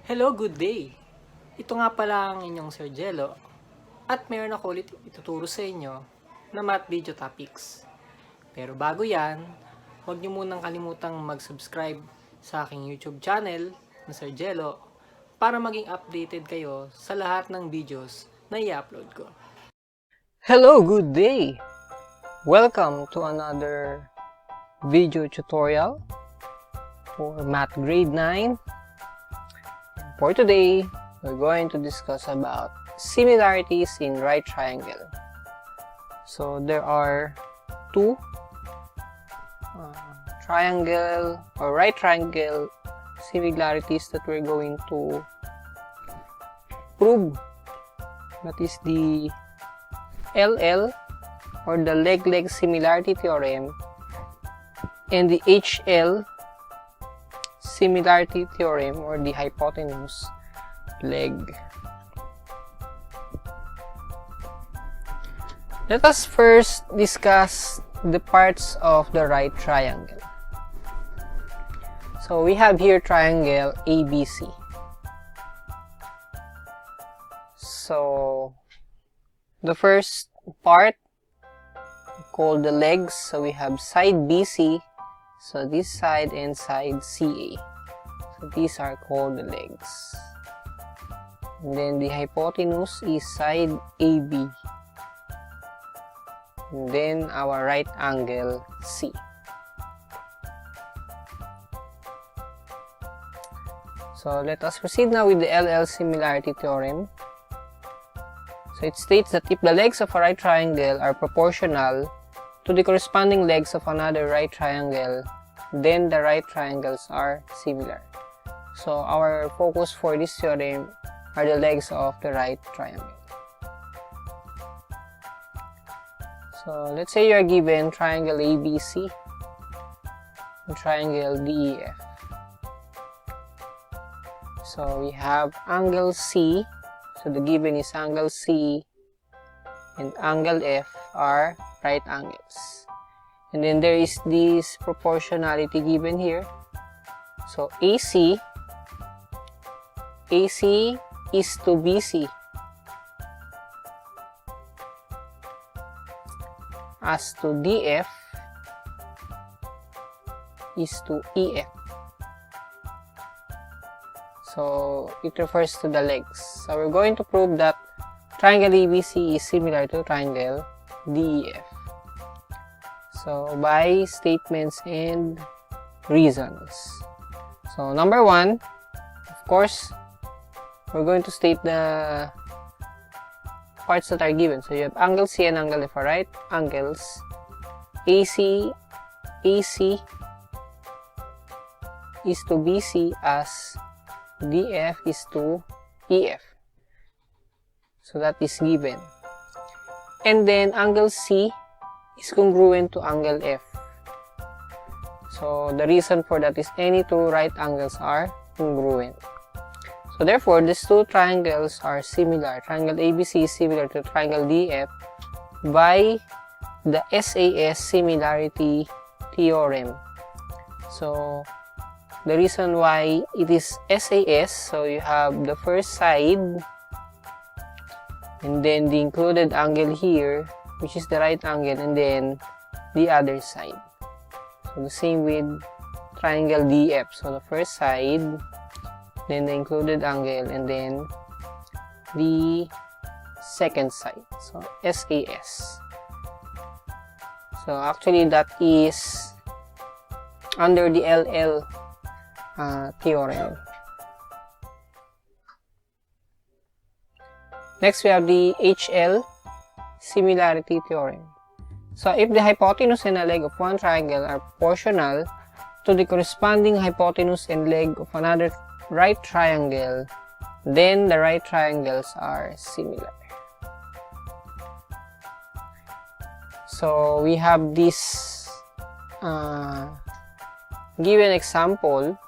Hello, good day! Ito nga pala ang inyong Sir Jello at mayroon ako ulit ituturo sa inyo na math video topics. Pero bago yan, huwag niyo munang kalimutang mag-subscribe sa aking YouTube channel na Sir Jello para maging updated kayo sa lahat ng videos na i-upload ko. Hello, good day! Welcome to another video tutorial for Math Grade 9. For today, we're going to discuss about similarities in right triangle. So there are two triangle or right triangle similarities that we're going to prove. That is the LL or the leg-leg similarity theorem and the HL similarity theorem or the hypotenuse-leg. Let us first discuss the parts of the right triangle. So we have here triangle ABC. So the first part called the legs. So we have side BC. So this side and side CA. So these are called the legs. And then the hypotenuse is side AB. And then our right angle C. So let us proceed now with the LL similarity theorem. So it states that if the legs of a right triangle are proportional to the corresponding legs of another right triangle, then the right triangles are similar. So our focus for this theorem are the legs of the right triangle. So let's say you are given triangle ABC and triangle DEF. So we have angle C. So the given is angle C and angle F are right angles. And then there is this proportionality given here. So AC is to BC as to DF is to EF. So it refers to the legs. So we're going to prove that triangle ABC is similar to triangle DEF. So by statements and reasons. So number one, of course, we're going to state the parts that are given. So you have angle C and angle F are right angles. AC is to BC as DF is to EF. So that is given. And then angle C is congruent to angle F. So the reason for that is any two right angles are congruent. So therefore, these two triangles are similar. Triangle ABC is similar to triangle DF by the SAS similarity theorem. So the reason why it is SAS, so you have the first side and then the included angle here, which is the right angle, and then the other side. So the same with triangle DF. So the first side, then the included angle, and then the second side. So SAS. So actually that is under the LL theorem. Next we have the HL similarity theorem. So if the hypotenuse and a leg of one triangle are proportional to the corresponding hypotenuse and leg of another right triangle, then the right triangles are similar. So we have this given example.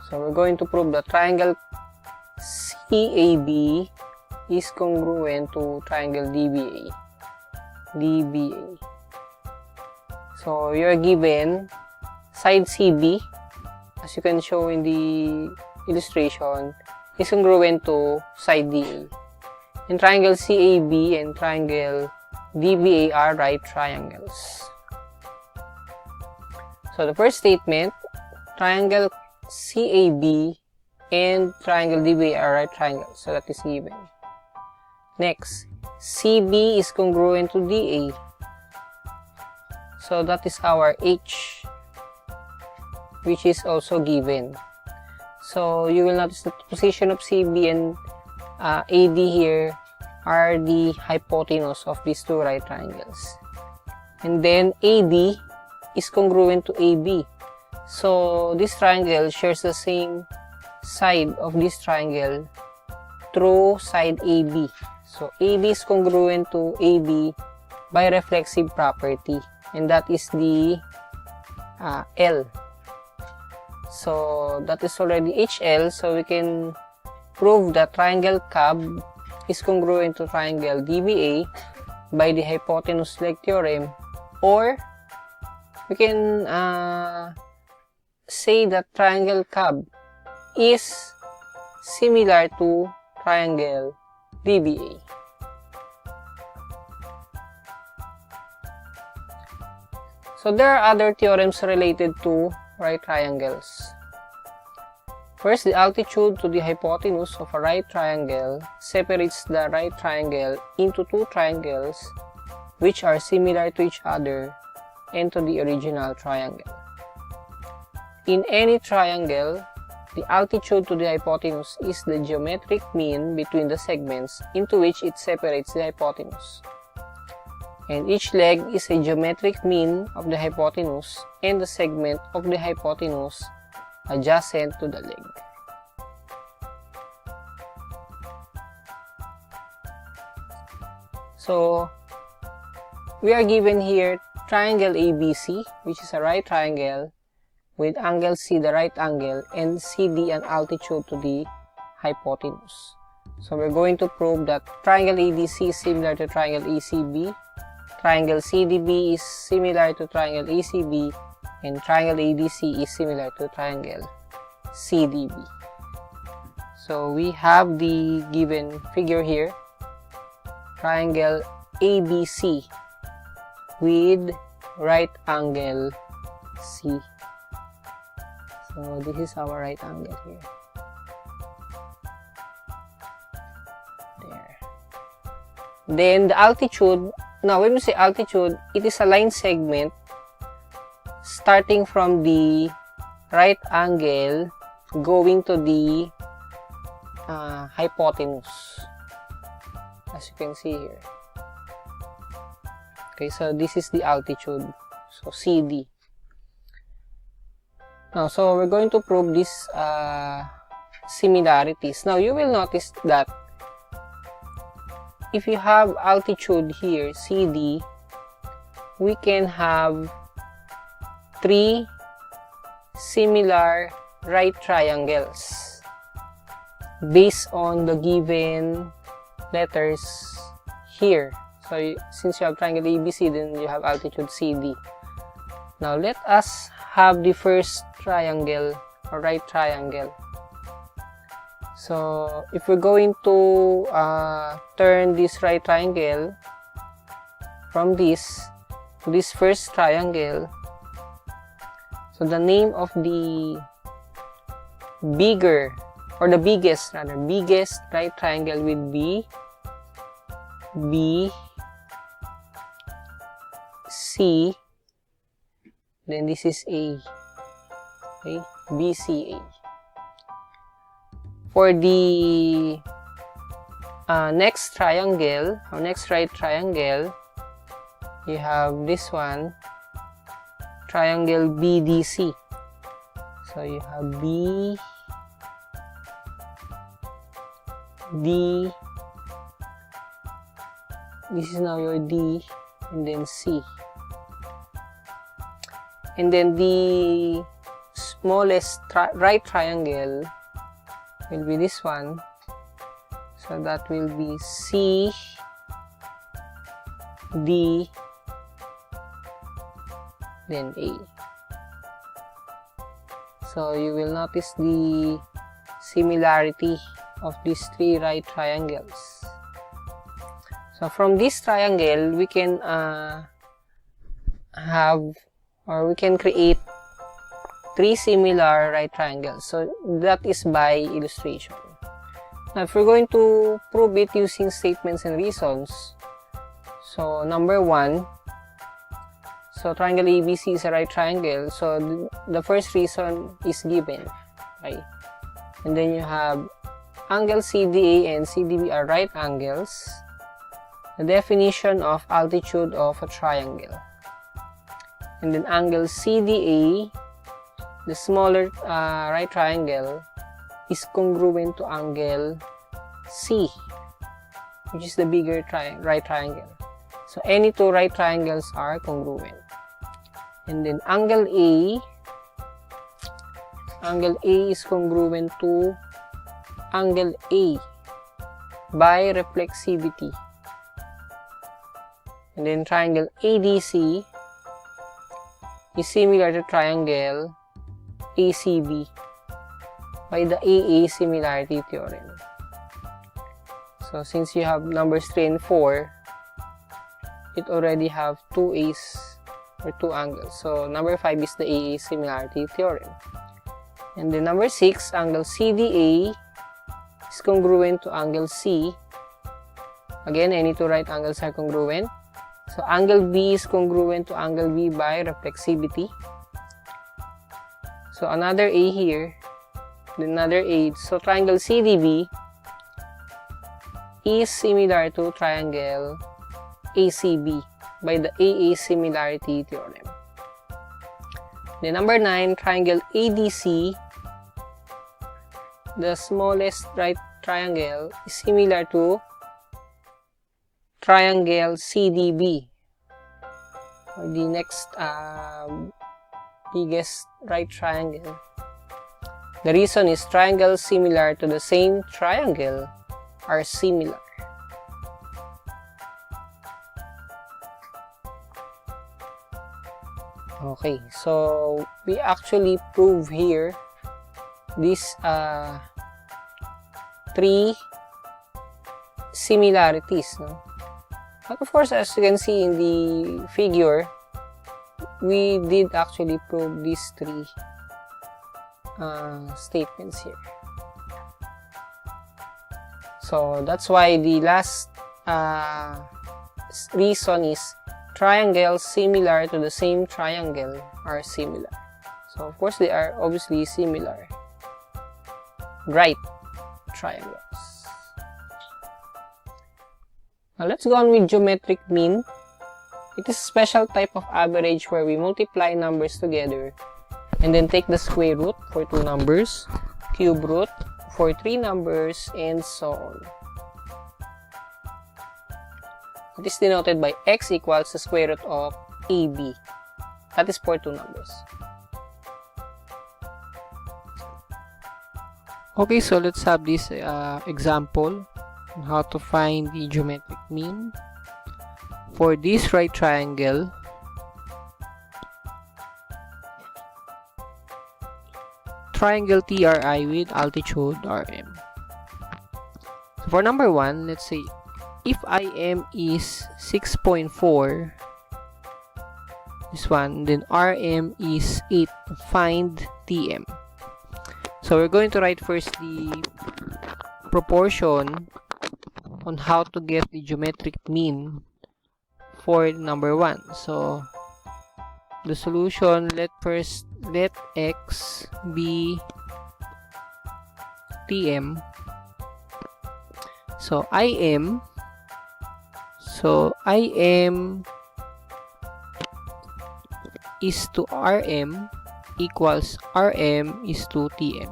So we're going to prove that triangle CAB is congruent to triangle DBA. So you're given side CB as you can show in the illustration is congruent to side DA. And triangle CAB and triangle DBA are right triangles. So the first statement, triangle CAB and triangle DBA are right triangles. So that is given. Next, CB is congruent to DA. So that is our H, which is also given. So you will notice that the position of CB and AD here are the hypotenuse of these two right triangles. And then AD is congruent to AB. So this triangle shares the same side of this triangle through side AB. So AD is congruent to AB by reflexive property, and that is the L. So that is already HL, so we can prove that triangle CAB is congruent to triangle DBA by the hypotenuse-leg theorem, or we can say that triangle CAB is similar to triangle DBA. So there are other theorems related to right triangles. First, the altitude to the hypotenuse of a right triangle separates the right triangle into two triangles which are similar to each other and to the original triangle. In any triangle, the altitude to the hypotenuse is the geometric mean between the segments into which it separates the hypotenuse. And each leg is a geometric mean of the hypotenuse and the segment of the hypotenuse adjacent to the leg. So we are given here triangle ABC, which is a right triangle with angle C the right angle and CD an altitude to the hypotenuse. So we're going to prove that triangle ABC is similar to triangle ECB, triangle CDB is similar to triangle ECB, and triangle ADC is similar to triangle CDB. So we have the given figure here, triangle ABC with right angle C. So this is our right angle here. There. Then the altitude, now when we say altitude, it is a line segment starting from the right angle going to the hypotenuse, as you can see here. Okay, so this is the altitude, so CD. Now, so we're going to prove these similarities. Now, you will notice that if you have altitude here, CD, we can have three similar right triangles based on the given letters here. So, since you have triangle ABC, then you have altitude CD. Now, let us have the first triangle, or right triangle. So, if we're going to turn this right triangle from this to this first triangle, so the name of the bigger, or the biggest rather, biggest right triangle will be BC, then this is A, okay, BCA. For the next triangle, or next right triangle, you have this one, triangle BDC. So you have B, D, this is now your D, and then C. And then the smallest right triangle will be this one. So that will be C, D, then A. So you will notice the similarity of these three right triangles. So from this triangle, we can create three similar right triangles. So that is by illustration. Now, if we're going to prove it using statements and reasons, so number 1, so triangle ABC is a right triangle. So the first reason is given, right? And then you have angle CDA and CDB are right angles. The definition of altitude of a triangle. And then angle CDA, the smaller right triangle, is congruent to angle C, which is the bigger right triangle. So any two right triangles are congruent. And then angle A is congruent to angle A by reflexivity. And then triangle ADC is similar to triangle ACB by the AA similarity theorem. So since you have numbers 3 and 4, it already have two A's or two angles. So number 5 is the AA similarity theorem. And then number 6, angle CDA is congruent to angle C. Again, any two right angles are congruent. So angle B is congruent to angle B by reflexivity. So another A here, another A. So triangle CDB is similar to triangle ACB by the AA similarity theorem. Then number 9, triangle ADC, the smallest right triangle, is similar to triangle CDB, or the next biggest right triangle. The reason is triangles similar to the same triangle are similar. Okay, so we actually prove here these three similarities, no? But of course, as you can see in the figure, we did actually prove these three statements here. So that's why the last reason is triangles similar to the same triangle are similar. So of course they are obviously similar right triangles. Now let's go on with geometric mean. It is a special type of average where we multiply numbers together and then take the square root for 2 numbers, cube root for 3 numbers, and so on. It is denoted by x equals the square root of AB. That is for 2 numbers. Okay, so let's have this example on how to find the geometric mean for this right triangle. Triangle TRI with altitude RM. So for number 1, let's say if IM is 6.4, this one, then RM is 8. Find TM. So we're going to write first the proportion on how to get the geometric mean for number 1. So the solution, let x be TM. So IM is to RM equals RM is to TM.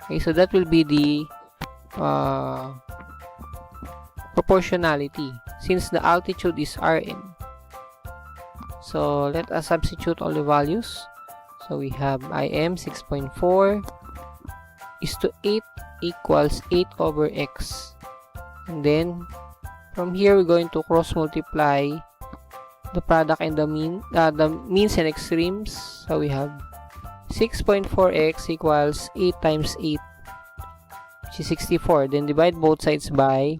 Okay, so that will be the proportionality since the altitude is Rn. So let us substitute all the values. So we have IM 6.4 is to 8 equals 8 over x. And then from here we're going to cross multiply the product and the means and extremes. So we have 6.4x equals 8 times 8, which is 64. Then divide both sides by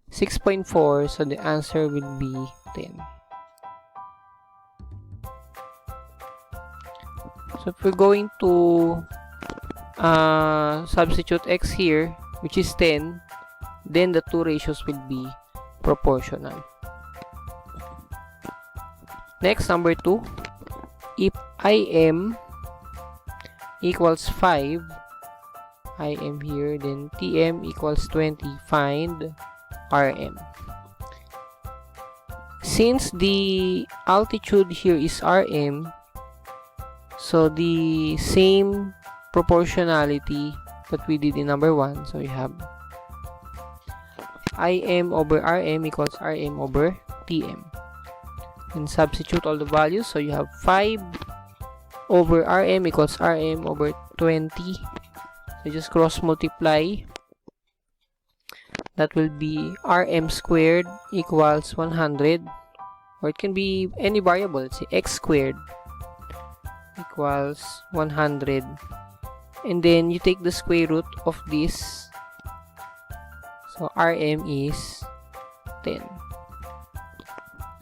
6.4, so the answer will be 10. So if we're going to substitute x here, which is 10, then the two ratios will be proportional. Next, number 2. If IM equals 5, IM here, then TM equals 20, find RM. Since the altitude here is RM, so the same proportionality that we did in number 1, so we have IM over RM equals RM over TM. And substitute all the values, so you have 5 over RM equals RM over 20. So just cross multiply. That will be RM squared equals 100, or it can be any variable. Let's say x squared equals 100, and then you take the square root of this, so RM is 10.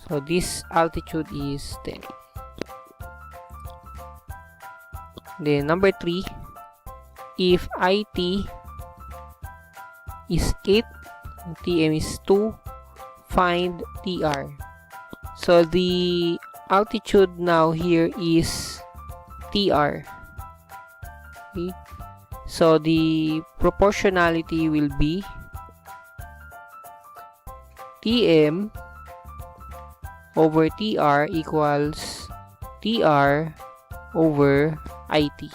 So this altitude is 10. Then number 3, if IT is 8, TM is 2, find TR. So the altitude now here is TR. Okay. So the proportionality will be TM over TR equals TR over IT.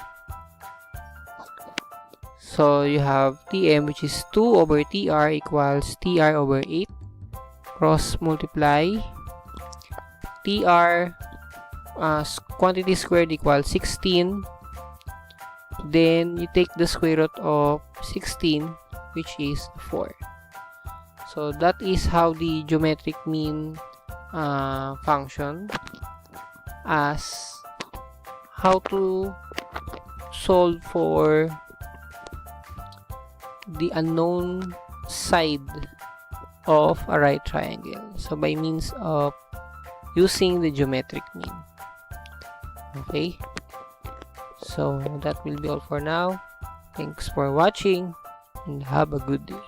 So you have TM, which is 2 over TR equals TR over 8. Cross multiply. TR quantity squared equals 16. Then you take the square root of 16, which is 4. So that is how the geometric mean function, as how to solve for the unknown side of a right triangle. So by means of using the geometric mean. Okay, so that will be all for now. Thanks for watching and have a good day.